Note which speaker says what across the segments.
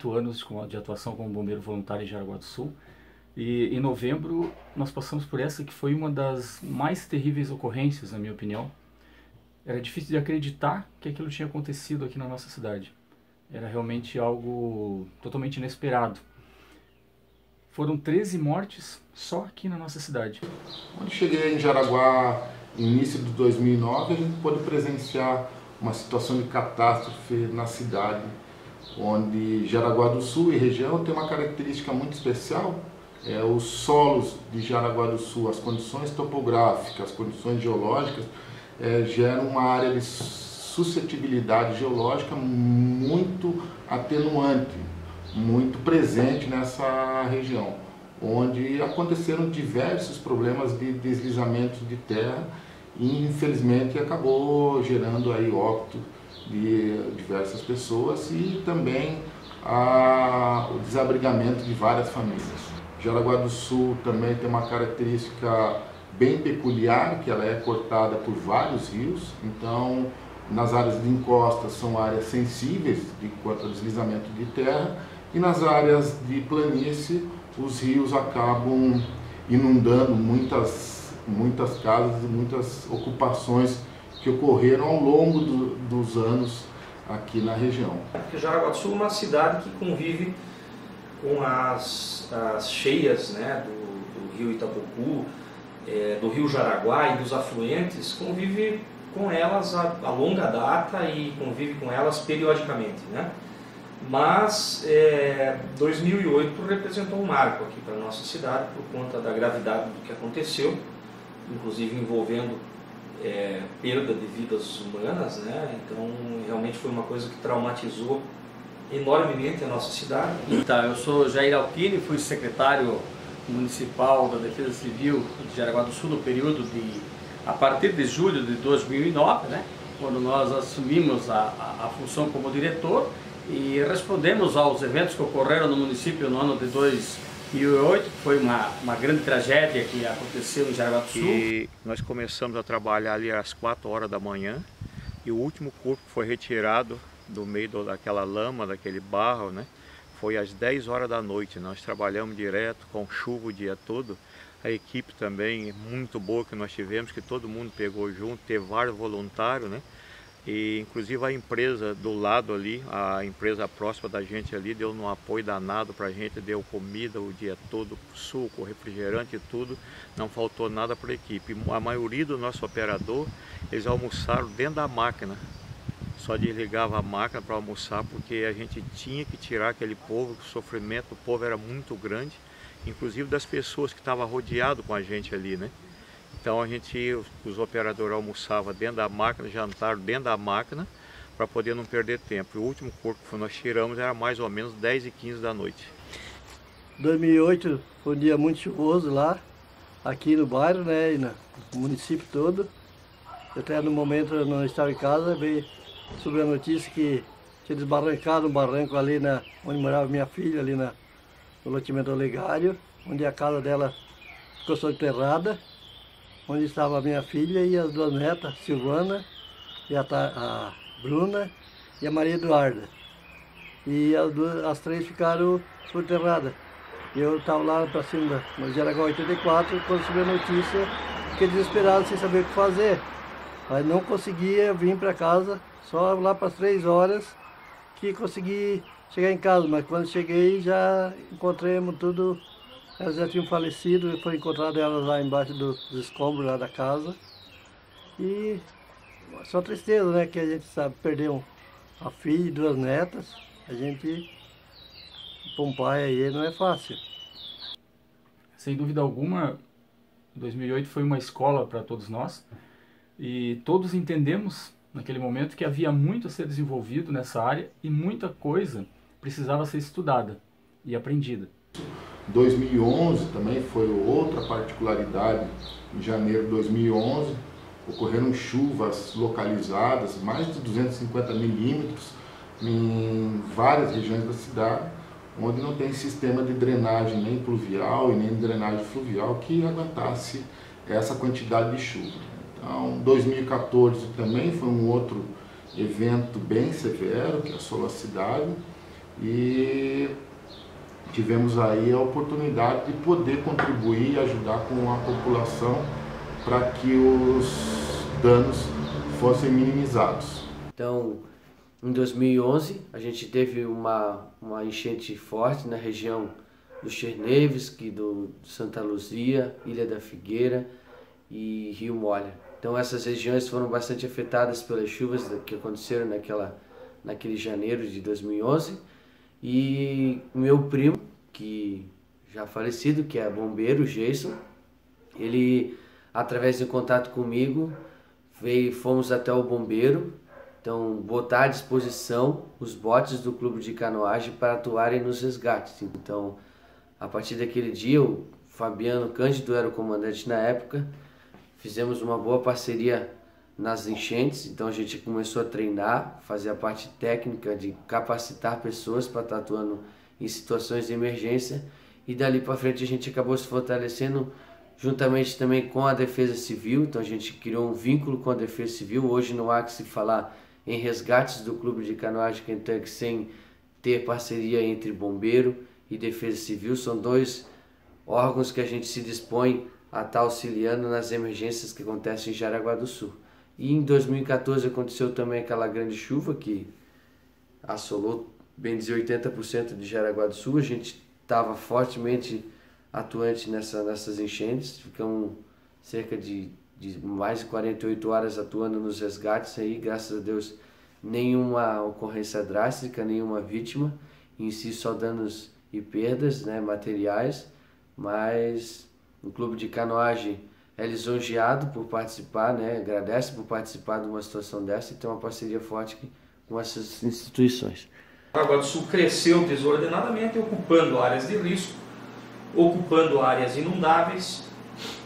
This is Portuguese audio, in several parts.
Speaker 1: 8 anos de atuação como bombeiro voluntário em Jaraguá do Sul. E em novembro nós passamos por essa que foi uma das mais terríveis ocorrências, na minha opinião. Era difícil de acreditar que aquilo tinha acontecido aqui na nossa cidade. Era realmente algo totalmente inesperado. Foram 13 mortes só aqui na nossa cidade.
Speaker 2: Quando cheguei em Jaraguá, início de 2009, a gente pôde presenciar uma situação de catástrofe na cidade, onde Jaraguá do Sul e região tem uma característica muito especial. Os solos de Jaraguá do Sul, as condições topográficas, as condições geológicas, geram uma área de suscetibilidade geológica muito atenuante, muito presente nessa região, onde aconteceram diversos problemas de deslizamentos de terra e infelizmente acabou gerando aí óbito de diversas pessoas e também o desabrigamento de várias famílias. Jaraguá do Sul também tem uma característica bem peculiar, que ela é cortada por vários rios, então nas áreas de encosta são áreas sensíveis quanto ao deslizamento de terra e nas áreas de planície os rios acabam inundando muitas casas e muitas ocupações que ocorreram ao longo dos anos aqui na região.
Speaker 3: Jaraguá do Sul é uma cidade que convive com as cheias, né, do rio Itapocu, do rio Jaraguá e dos afluentes, convive com elas a longa data e convive com elas periodicamente, né? Mas 2008 representou um marco aqui para a nossa cidade por conta da gravidade do que aconteceu, inclusive envolvendo perda de vidas humanas, né? Então realmente foi uma coisa que traumatizou enormemente a nossa cidade.
Speaker 4: Então, eu sou Jair Alpini, fui secretário municipal da Defesa Civil de Jaraguá do Sul no período a partir de julho de 2009, né? Quando nós assumimos a função como diretor e respondemos aos eventos que ocorreram no município no ano de 2008, que foi uma grande tragédia que aconteceu em Jaraguá do Sul.
Speaker 5: E nós começamos a trabalhar ali às 4 horas da manhã e o último corpo foi retirado do meio daquela lama, daquele barro, né? Foi às 10 horas da noite. Nós trabalhamos direto com chuva o dia todo. A equipe também muito boa que nós tivemos, que todo mundo pegou junto, teve vários voluntários, né? E inclusive a empresa do lado ali, a empresa próxima da gente ali, deu um apoio danado para a gente, deu comida o dia todo, suco, refrigerante e tudo, não faltou nada para a equipe. A maioria do nosso operador, eles almoçaram dentro da máquina. Só desligava a máquina para almoçar porque a gente tinha que tirar aquele povo, o sofrimento do povo era muito grande, inclusive das pessoas que estavam rodeadas com a gente ali, né? Então os operadores almoçavam dentro da máquina, jantaram dentro da máquina para poder não perder tempo. O último corpo que nós tiramos era mais ou menos 10h15 da noite.
Speaker 6: 2008 foi um dia muito chuvoso lá, aqui no bairro, né, e no município todo. Até no momento eu não estava em casa, veio sobre a notícia que tinha desbarrancado um barranco ali onde morava minha filha, ali no loteamento Olegário, onde a casa dela ficou soterrada, onde estava a minha filha e as duas netas, Silvana e a Bruna e a Maria Eduarda. E as três ficaram soterradas. E eu estava lá para cima, no Jaraguá 84, quando subiu a notícia, fiquei desesperado sem saber o que fazer. Mas não conseguia vir para casa, só lá para as 3 horas que consegui chegar em casa. Mas quando cheguei já encontramos tudo, elas já tinham falecido, foi encontrado elas lá embaixo dos escombros lá da casa. E só tristeza, né, que a gente sabe, perdeu uma filha e 2 netas, a gente, para um pai aí não é fácil.
Speaker 1: Sem dúvida alguma, 2008 foi uma escola para todos nós. E todos entendemos, naquele momento, que havia muito a ser desenvolvido nessa área e muita coisa precisava ser estudada e aprendida.
Speaker 2: 2011 também foi outra particularidade. Em janeiro de 2011, ocorreram chuvas localizadas, mais de 250 milímetros em várias regiões da cidade, onde não tem sistema de drenagem nem pluvial e nem drenagem fluvial que aguentasse essa quantidade de chuva. Então, 2014 também foi um outro evento bem severo que assolou a cidade, e tivemos aí a oportunidade de poder contribuir e ajudar com a população para que os danos fossem minimizados.
Speaker 7: Então, em 2011, a gente teve uma enchente forte na região do Chernievsky, do Santa Luzia, Ilha da Figueira e Rio Molha. Então essas regiões foram bastante afetadas pelas chuvas que aconteceram naquele janeiro de 2011. E meu primo, que já falecido, que é bombeiro, Jason, ele, através de contato comigo, fomos até o bombeiro, então botar à disposição os botes do clube de canoagem para atuarem nos resgates. Então, a partir daquele dia, o Fabiano Cândido era o comandante na época, fizemos uma boa parceria nas enchentes, então a gente começou a treinar, fazer a parte técnica de capacitar pessoas para estar atuando em situações de emergência, e dali para frente a gente acabou se fortalecendo juntamente também com a Defesa Civil. Então a gente criou um vínculo com a Defesa Civil. Hoje não há que se falar em resgates do Clube de Canoagem Kentucky sem ter parceria entre bombeiro e Defesa Civil. São dois órgãos que a gente se dispõe a estar auxiliando nas emergências que acontecem em Jaraguá do Sul. E em 2014 aconteceu também aquela grande chuva que assolou, bem dizer, 80% de Jaraguá do Sul. A gente estava fortemente atuante nessas enchentes, ficamos cerca de mais de 48 horas atuando nos resgates aí, graças a Deus nenhuma ocorrência drástica, nenhuma vítima, em si só danos e perdas, né, materiais, mas o Clube de Canoagem é lisonjeado por participar, né, agradece por participar de uma situação dessa e tem uma parceria forte com essas instituições.
Speaker 3: Jaraguá do Sul cresceu desordenadamente, ocupando áreas de risco, ocupando áreas inundáveis,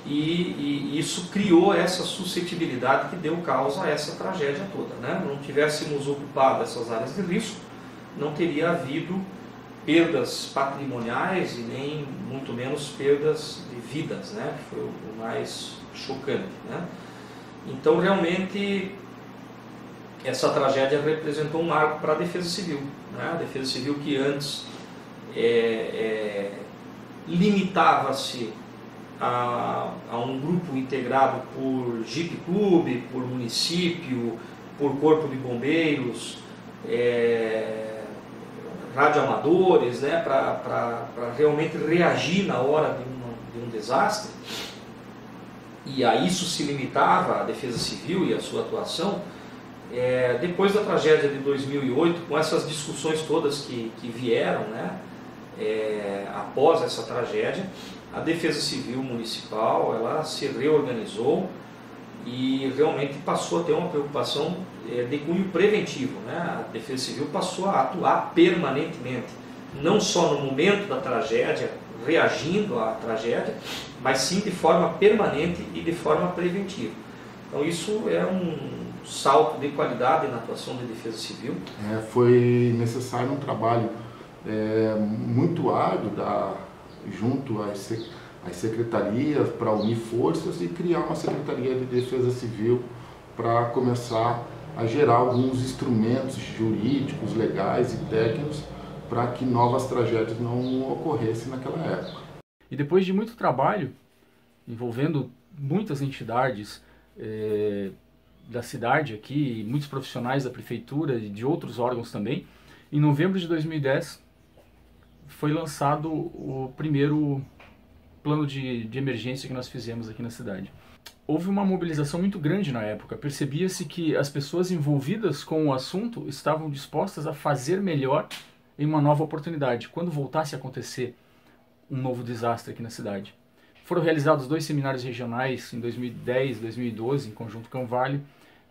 Speaker 3: e isso criou essa suscetibilidade que deu causa a essa tragédia toda, né? Não tivéssemos ocupado essas áreas de risco, não teria havido perdas patrimoniais e nem muito menos perdas de vidas, né? Que foi o mais chocante, né? Então realmente essa tragédia representou um marco para a Defesa Civil, né? A Defesa Civil que antes limitava-se a um grupo integrado por Jeep Clube, por município, por corpo de bombeiros, radioamadores, né, para realmente reagir na hora de um desastre. E a isso se limitava a Defesa Civil e a sua atuação. Depois da tragédia de 2008, com essas discussões todas que vieram, né, após essa tragédia, a Defesa Civil Municipal ela se reorganizou e realmente passou a ter uma preocupação de cunho preventivo, né? A Defesa Civil passou a atuar permanentemente, não só no momento da tragédia, reagindo à tragédia, mas sim de forma permanente e de forma preventiva. Então isso é um salto de qualidade na atuação da Defesa Civil.
Speaker 2: Foi necessário um trabalho muito árduo junto às secretarias para unir forças e criar uma Secretaria de Defesa Civil para começar a gerar alguns instrumentos jurídicos, legais e técnicos para que novas tragédias não ocorressem naquela época.
Speaker 1: E depois de muito trabalho, envolvendo muitas entidades da cidade aqui, muitos profissionais da prefeitura e de outros órgãos também, em novembro de 2010 foi lançado o primeiro plano de emergência que nós fizemos aqui na cidade. Houve uma mobilização muito grande na época, percebia-se que as pessoas envolvidas com o assunto estavam dispostas a fazer melhor em uma nova oportunidade, quando voltasse a acontecer um novo desastre aqui na cidade. Foram realizados 2 seminários regionais em 2010 e 2012, em conjunto com o Vale,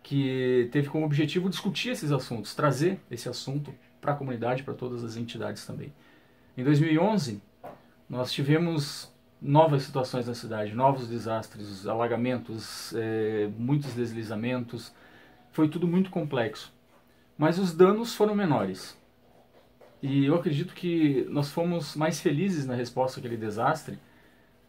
Speaker 1: que teve como objetivo discutir esses assuntos, trazer esse assunto para a comunidade, para todas as entidades também. Em 2011, nós tivemos novas situações na cidade, novos desastres, alagamentos, muitos deslizamentos, foi tudo muito complexo. Mas os danos foram menores. E eu acredito que nós fomos mais felizes na resposta àquele desastre.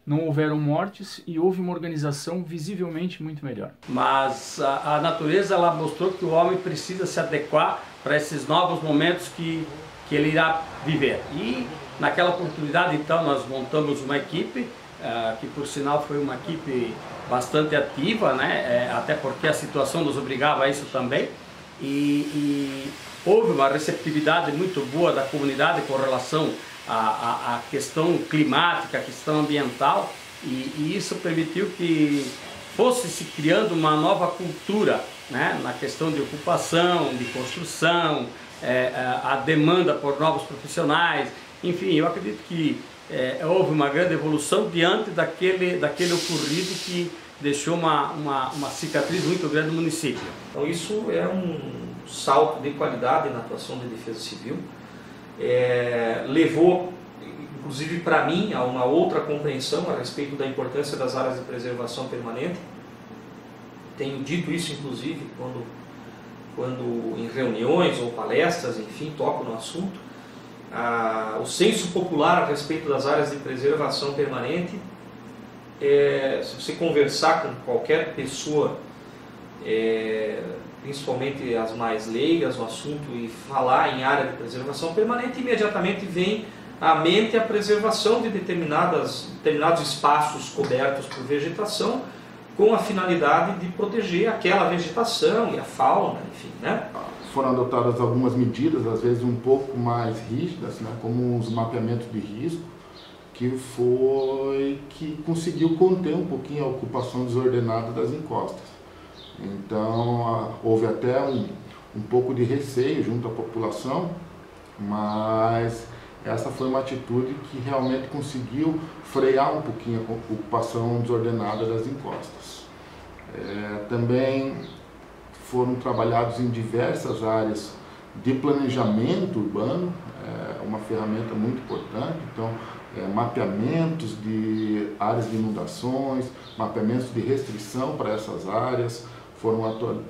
Speaker 1: Não houveram mortes e houve uma organização visivelmente muito melhor.
Speaker 4: Mas a natureza ela mostrou que o homem precisa se adequar para esses novos momentos que que ele irá viver. E naquela oportunidade, então, nós montamos uma equipe, que por sinal foi uma equipe bastante ativa, né? Até porque a situação nos obrigava a isso também, e houve uma receptividade muito boa da comunidade com relação à questão climática, à questão ambiental, e isso permitiu que fosse se criando uma nova cultura, né? Na questão de ocupação, de construção, a demanda por novos profissionais, enfim, eu acredito que houve uma grande evolução diante daquele ocorrido que deixou uma cicatriz muito grande no município.
Speaker 3: Então isso é um salto de qualidade na atuação de defesa civil, levou inclusive para mim a uma outra compreensão a respeito da importância das áreas de preservação permanente. Tenho dito isso inclusive quando em reuniões ou palestras, enfim, toco no assunto. O senso popular a respeito das áreas de preservação permanente, se você conversar com qualquer pessoa, principalmente as mais leigas no assunto, e falar em área de preservação permanente, imediatamente vem à mente a preservação de determinados espaços cobertos por vegetação, com a finalidade de proteger aquela vegetação e a fauna, enfim, né?
Speaker 2: Foram adotadas algumas medidas, às vezes um pouco mais rígidas, né, como os mapeamentos de risco, que conseguiu conter um pouquinho a ocupação desordenada das encostas. Então, houve até um pouco de receio junto à população, mas essa foi uma atitude que realmente conseguiu frear um pouquinho a ocupação desordenada das encostas. Também foram trabalhados em diversas áreas de planejamento urbano, uma ferramenta muito importante. Então, mapeamentos de áreas de inundações, mapeamentos de restrição para essas áreas, foram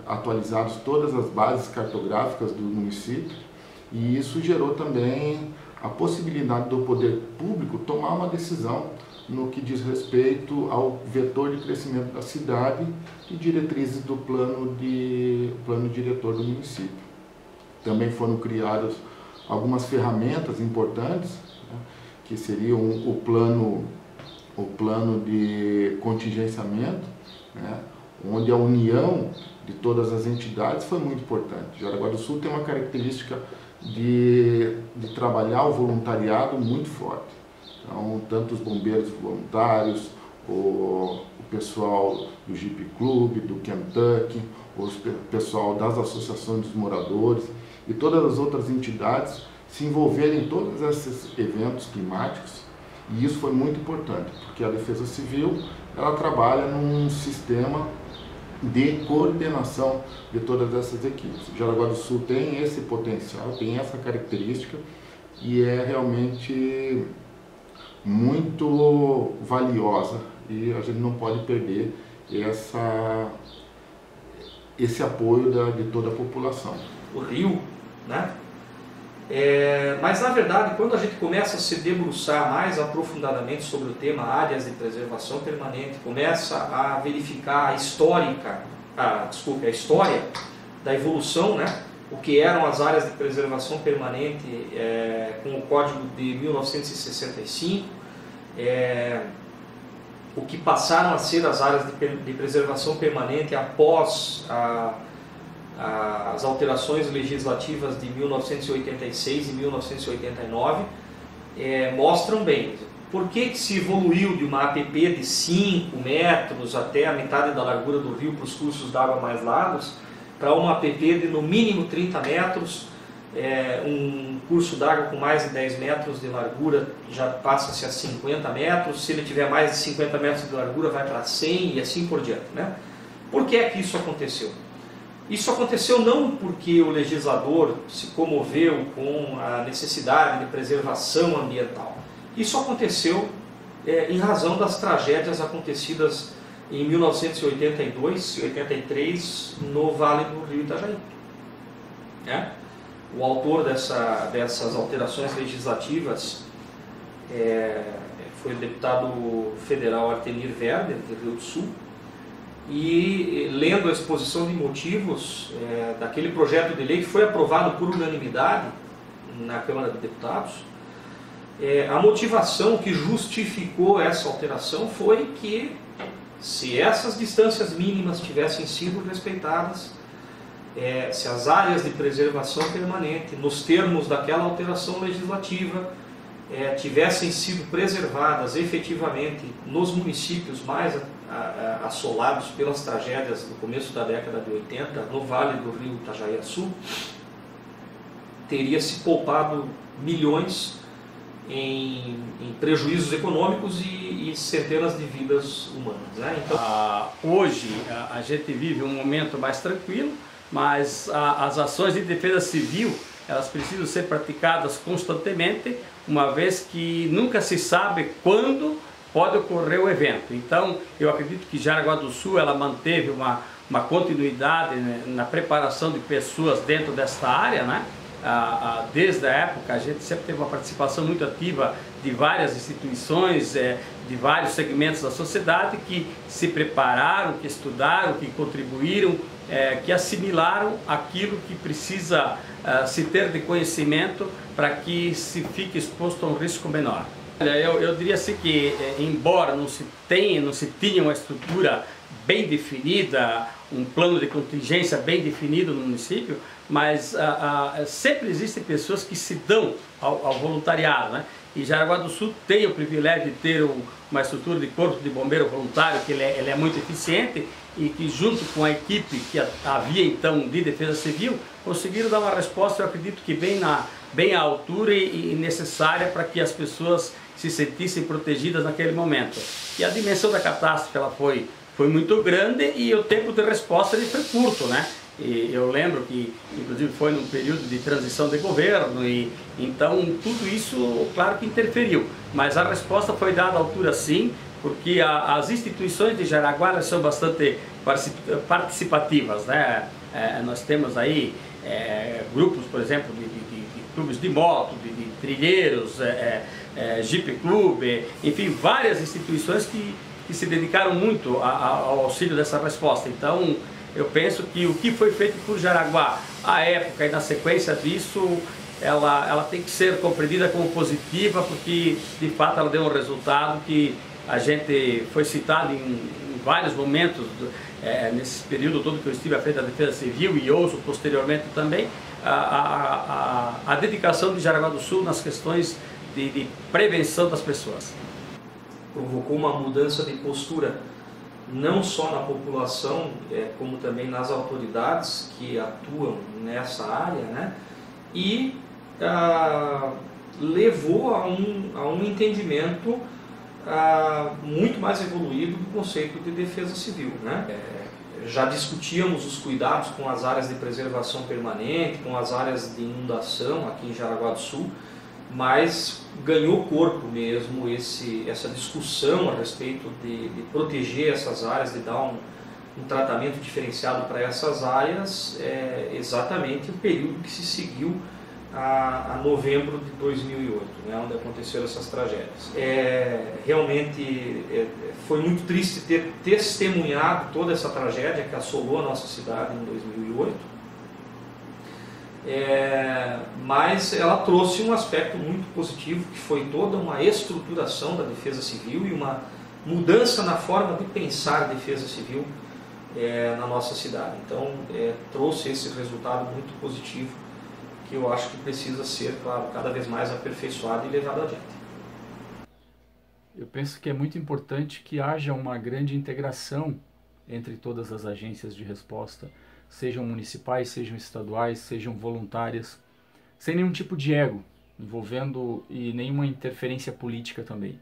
Speaker 2: atualizadas todas as bases cartográficas do município, e isso gerou também a possibilidade do poder público tomar uma decisão no que diz respeito ao vetor de crescimento da cidade e diretrizes do plano diretor do município. Também foram criadas algumas ferramentas importantes, né, que seriam o plano de contingenciamento, né, onde a união de todas as entidades foi muito importante. Jaraguá do Sul tem uma característica de trabalhar o voluntariado muito forte. Então, tanto os bombeiros voluntários, o pessoal do Jeep Club, do Kentucky, o pessoal das associações dos moradores e todas as outras entidades se envolverem em todos esses eventos climáticos, e isso foi muito importante, porque a Defesa Civil ela trabalha num sistema de coordenação de todas essas equipes. Jaraguá do Sul tem esse potencial, tem essa característica, e é realmente muito valiosa, e a gente não pode perder esse apoio de toda a população.
Speaker 3: O rio, né? Mas na verdade, quando a gente começa a se debruçar mais aprofundadamente sobre o tema áreas de preservação permanente, começa a verificar a história da evolução, né? O que eram as áreas de preservação permanente com o Código de 1965, o que passaram a ser as áreas de preservação permanente após as alterações legislativas de 1986 e 1989, mostram bem por que se evoluiu de uma APP de 5 metros até a metade da largura do rio para os cursos d'água mais largos, para uma APP de no mínimo 30 metros, um curso d'água com mais de 10 metros de largura já passa-se a 50 metros, se ele tiver mais de 50 metros de largura vai para 100 e assim por diante, né? Por que é que isso aconteceu? Isso aconteceu não porque o legislador se comoveu com a necessidade de preservação ambiental. Isso aconteceu em razão das tragédias acontecidas em 1982 e 83 no Vale do Rio Itajaí. O autor dessas alterações legislativas foi o deputado federal Artemir Werner, do Rio do Sul, e lendo a exposição de motivos daquele projeto de lei que foi aprovado por unanimidade na Câmara de Deputados. A motivação que justificou essa alteração foi que, se essas distâncias mínimas tivessem sido respeitadas, se as áreas de preservação permanente, nos termos daquela alteração legislativa, tivessem sido preservadas efetivamente nos municípios mais assolados pelas tragédias do começo da década de 80, no Vale do Rio Itajaí-Açu, teria se poupado milhões em prejuízos econômicos e centenas de vidas humanas, né? Então,
Speaker 4: hoje a gente vive um momento mais tranquilo, mas as ações de defesa civil, elas precisam ser praticadas constantemente, uma vez que nunca se sabe quando pode ocorrer o evento. Então, eu acredito que Jaraguá do Sul ela manteve uma continuidade, né, na preparação de pessoas dentro desta área, né? Desde a época a gente sempre teve uma participação muito ativa de várias instituições, de vários segmentos da sociedade que se prepararam, que estudaram, que contribuíram, que assimilaram aquilo que precisa se ter de conhecimento para que se fique exposto a um risco menor. Eu diria assim que, embora não se tinha uma estrutura bem definida, um plano de contingência bem definido no município, mas sempre existem pessoas que se dão ao voluntariado, né? E Jaraguá do Sul tem o privilégio de ter uma estrutura de corpo de bombeiro voluntário que ele é muito eficiente e que, junto com a equipe que havia então de defesa civil, conseguiram dar uma resposta, eu acredito que bem à altura e necessária para que as pessoas se sentissem protegidas naquele momento. E a dimensão da catástrofe ela foi muito grande e o tempo de resposta ele foi curto, né? E eu lembro que, inclusive, foi num período de transição de governo e então tudo isso, claro que interferiu. Mas a resposta foi dada à altura sim, porque as instituições de Jaraguá elas são bastante participativas, né? Nós temos aí grupos, por exemplo, de clubes de moto, de trilheiros, Jeep Club, enfim, várias instituições que se dedicaram muito ao auxílio dessa resposta. Então, eu penso que o que foi feito por Jaraguá à época e na sequência disso, ela tem que ser compreendida como positiva, porque de fato ela deu um resultado que a gente foi citado em vários momentos, nesse período todo que eu estive à frente da Defesa Civil e ouço posteriormente também, a dedicação de Jaraguá do Sul nas questões de prevenção das pessoas.
Speaker 3: Provocou uma mudança de postura não só na população, como também nas autoridades que atuam nessa área, né? E levou a um entendimento muito mais evoluído do conceito de defesa civil, né? Já discutíamos os cuidados com as áreas de preservação permanente, com as áreas de inundação aqui em Jaraguá do Sul, mas ganhou corpo mesmo essa discussão a respeito de proteger essas áreas, de dar um tratamento diferenciado para essas áreas, exatamente o período que se seguiu a novembro de 2008, né, onde aconteceram essas tragédias. Realmente foi muito triste ter testemunhado toda essa tragédia que assolou a nossa cidade em 2008, mas ela trouxe um aspecto muito positivo, que foi toda uma estruturação da defesa civil e uma mudança na forma de pensar a defesa civil na nossa cidade. Então, trouxe esse resultado muito positivo, que eu acho que precisa ser, claro, cada vez mais aperfeiçoado e levado adiante.
Speaker 1: Eu penso que é muito importante que haja uma grande integração entre todas as agências de resposta, sejam municipais, sejam estaduais, sejam voluntárias, sem nenhum tipo de ego envolvendo e nenhuma interferência política também.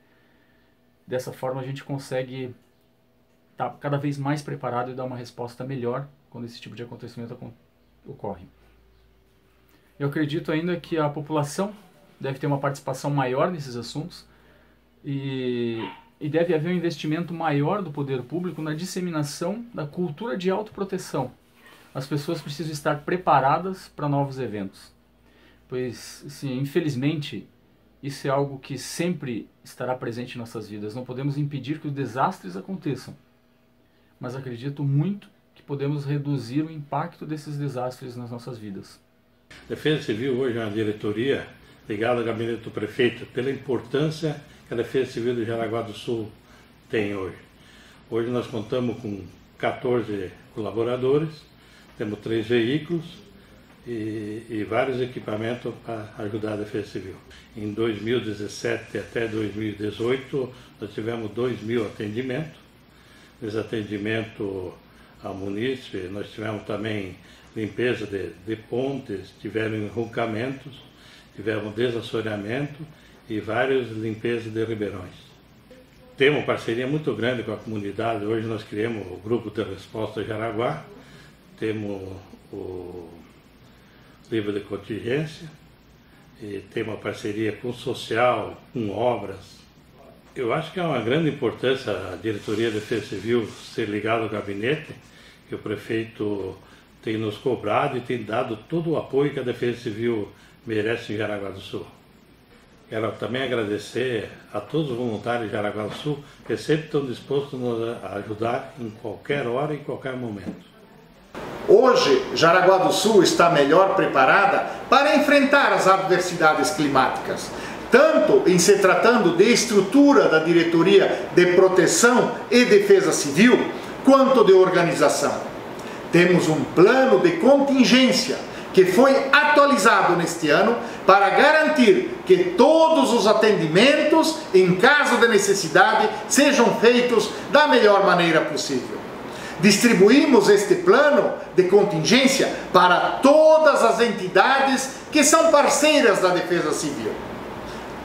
Speaker 1: Dessa forma a gente consegue estar cada vez mais preparado e dar uma resposta melhor quando esse tipo de acontecimento ocorre. Eu acredito ainda que a população deve ter uma participação maior nesses assuntos e deve haver um investimento maior do poder público na disseminação da cultura de autoproteção. As pessoas precisam estar preparadas para novos eventos, pois, sim, infelizmente, isso é algo que sempre estará presente em nossas vidas. Não podemos impedir que os desastres aconteçam, mas acredito muito que podemos reduzir o impacto desses desastres nas nossas vidas.
Speaker 8: Defesa Civil hoje é uma diretoria ligada ao gabinete do prefeito, pela importância que a Defesa Civil de Jaraguá do Sul tem hoje. Hoje nós contamos com 14 colaboradores, temos 3 veículos e vários equipamentos para ajudar a Defesa Civil. Em 2017 até 2018 nós tivemos 2.000 atendimentos. Nesse atendimento ao munícipe nós tivemos também limpeza de pontes, tiveram enruncamentos, tivemos desassoreamento e várias limpezas de ribeirões. Temos uma parceria muito grande com a comunidade. Hoje nós criamos o Grupo de Resposta Jaraguá, temos o livro de contingência e temos uma parceria com o social, com obras. Eu acho que é uma grande importância a diretoria de Defesa Civil ser ligada ao gabinete, que o prefeito tem nos cobrado e tem dado todo o apoio que a Defesa Civil merece em Jaraguá do Sul. Quero também agradecer a todos os voluntários de Jaraguá do Sul que sempre estão dispostos a nos ajudar em qualquer hora e em qualquer momento.
Speaker 9: Hoje, Jaraguá do Sul está melhor preparada para enfrentar as adversidades climáticas, tanto em se tratando de estrutura da Diretoria de Proteção e Defesa Civil, quanto de organização. Temos um plano de contingência que foi atualizado neste ano para garantir que todos os atendimentos, em caso de necessidade, sejam feitos da melhor maneira possível. Distribuímos este plano de contingência para todas as entidades que são parceiras da Defesa Civil.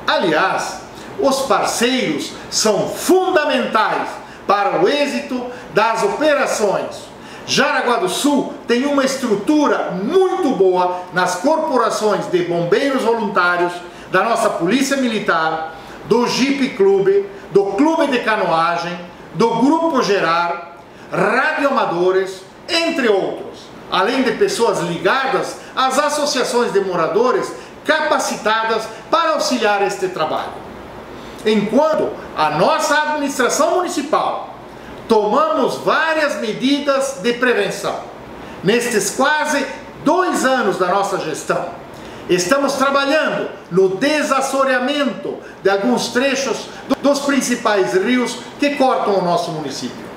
Speaker 9: Aliás, os parceiros são fundamentais para o êxito das operações. Jaraguá do Sul tem uma estrutura muito boa nas corporações de bombeiros voluntários, da nossa Polícia Militar, do Jeep Clube, do Clube de Canoagem, do Grupo Gerar, radioamadores, entre outros, além de pessoas ligadas às associações de moradores capacitadas para auxiliar este trabalho. Enquanto a nossa administração municipal tomamos várias medidas de prevenção. Nestes quase 2 anos da nossa gestão, estamos trabalhando no desassoreamento de alguns trechos dos principais rios que cortam o nosso município.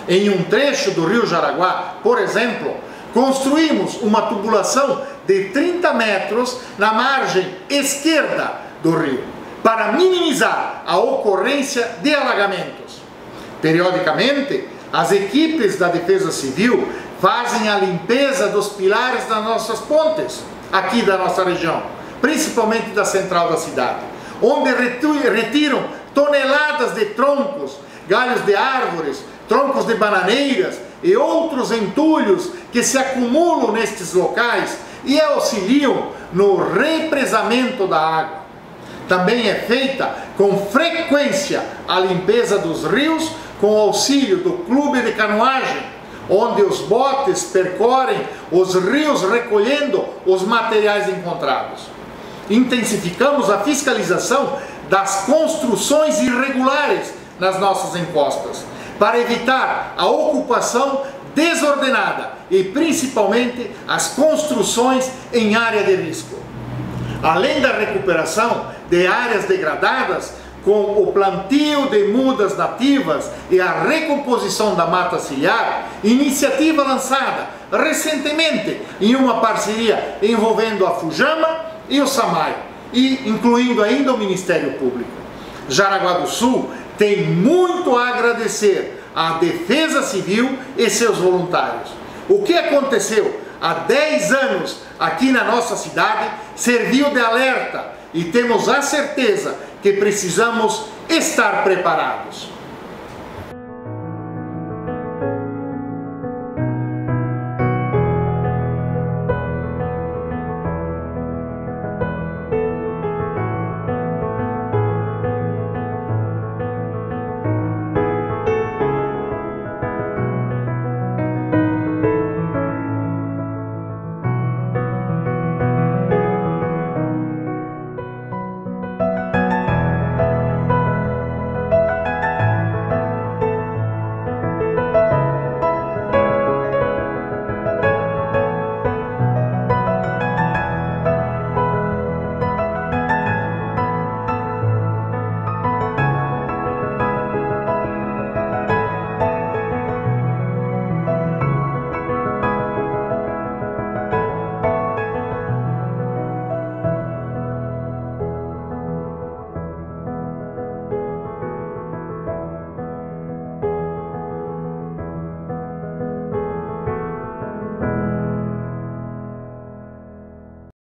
Speaker 9: Em um trecho do rio Jaraguá, por exemplo, construímos uma tubulação de 30 metros na margem esquerda do rio, para minimizar a ocorrência de alagamentos. Periodicamente, as equipes da Defesa Civil fazem a limpeza dos pilares das nossas pontes, aqui da nossa região, principalmente da central da cidade, onde retiram toneladas de troncos, galhos de árvores, troncos de bananeiras e outros entulhos que se acumulam nestes locais e auxiliam no represamento da água. Também é feita com frequência a limpeza dos rios com auxílio do Clube de Canoagem, onde os botes percorrem os rios recolhendo os materiais encontrados. Intensificamos a fiscalização das construções irregulares nas nossas encostas, para evitar a ocupação desordenada e principalmente as construções em área de risco. Além da recuperação de áreas degradadas, com o plantio de mudas nativas e a recomposição da mata ciliar, iniciativa lançada recentemente em uma parceria envolvendo a Fujama e o SAMAI, e incluindo ainda o Ministério Público. Jaraguá do Sul tem muito a agradecer à Defesa Civil e seus voluntários. O que aconteceu há 10 anos aqui na nossa cidade serviu de alerta e temos a certeza que precisamos estar preparados.